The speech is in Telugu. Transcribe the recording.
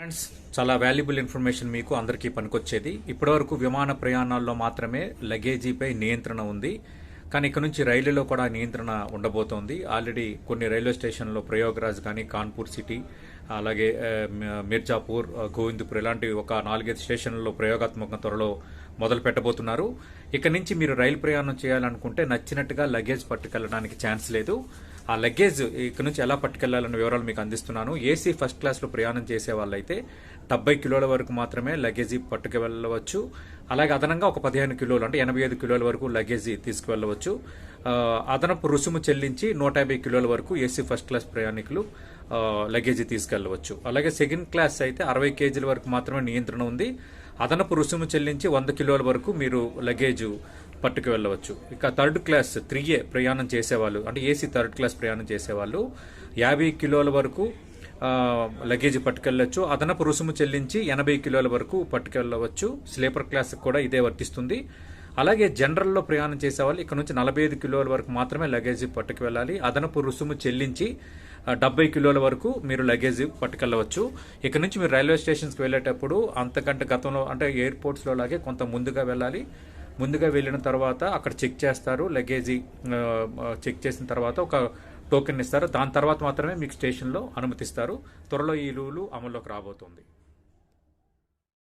ఫ్రెండ్స్, చాలా వాల్యుబుల్ ఇన్ఫర్మేషన్ మీకు అందరికీ పనికొచ్చేది. ఇప్పటివరకు విమాన ప్రయాణాల్లో మాత్రమే లగేజీపై నియంత్రణ ఉంది, కానీ ఇక నుంచి రైలులో కూడా నియంత్రణ ఉండబోతోంది. ఆల్రెడీ కొన్ని రైల్వే స్టేషన్లో ప్రయోగరాజ్ కానీ, కాన్పూర్ సిటీ, అలాగే మిర్జాపూర్, గోవిందపూర్ ఇలాంటి ఒక 4-5 స్టేషన్లలో ప్రయోగాత్మక త్వరలో మొదలు పెట్టబోతున్నారు. ఇక నుంచి మీరు రైలు ప్రయాణం చేయాలనుకుంటే నచ్చినట్టుగా లగేజ్ పట్టుకెళ్ళడానికి ఛాన్స్ లేదు. ఆ లగేజ్ ఇక్కడ నుంచి ఎలా పట్టుకెళ్లాలన్న వివరాలు మీకు అందిస్తున్నాను. ఏసీ ఫస్ట్ క్లాస్లో ప్రయాణం చేసే వాళ్ళైతే 70 కిలోల వరకు మాత్రమే లగేజీ పట్టుకువెళ్ళవచ్చు. అలాగే అదనంగా ఒక 15 కిలోలు అంటే 85 కిలోల వరకు లగేజీ తీసుకువెళ్ళవచ్చు. అదనపు రుసుము చెల్లించి 150 కిలోల వరకు ఏసీ ఫస్ట్ క్లాస్ ప్రయాణికులు లగేజీ తీసుకెళ్లవచ్చు. అలాగే సెకండ్ క్లాస్ అయితే 60 కేజీల వరకు మాత్రమే నియంత్రణ ఉంది. అదనపు రుసుము చెల్లించి 100 కిలోల వరకు మీరు లగేజ్ పట్టుకు వెళ్ళవచ్చు. ఇక థర్డ్ క్లాస్ 3A ప్రయాణం చేసేవాళ్ళు అంటే ఏసీ థర్డ్ క్లాస్ ప్రయాణం చేసేవాళ్ళు 50 కిలోల వరకు లగేజ్ పట్టుకెళ్ళవచ్చు. అదనపు రుసుము చెల్లించి 80 కిలోల వరకు పట్టుకెళ్ళవచ్చు. స్లీపర్ క్లాస్ కూడా ఇదే వర్తిస్తుంది. అలాగే జనరల్లో ప్రయాణం చేసేవాళ్ళు ఇక్కడ నుంచి 45 కిలోల వరకు మాత్రమే లగేజ్ పట్టుకు వెళ్ళాలి. అదనపు రుసుము చెల్లించి 70 కిలోల వరకు మీరు లగేజ్ పట్టుకెళ్ళవచ్చు. ఇక్కడ నుంచి మీరు రైల్వే స్టేషన్స్కి వెళ్ళేటప్పుడు అంతకంటే గతంలో అంటే ఎయిర్పోర్ట్స్లో లాగే కొంత ముందుగా వెళ్ళాలి. ముందుగా వెళ్ళిన తర్వాత అక్కడ చెక్ చేస్తారు. లగేజీ చెక్ చేసిన తర్వాత ఒక టోకెన్ ఇస్తారు. దాని తర్వాత మాత్రమే మీకు స్టేషన్లో అనుమతిస్తారు. త్వరలో ఈ రూలు అమల్లోకి రాబోతోంది.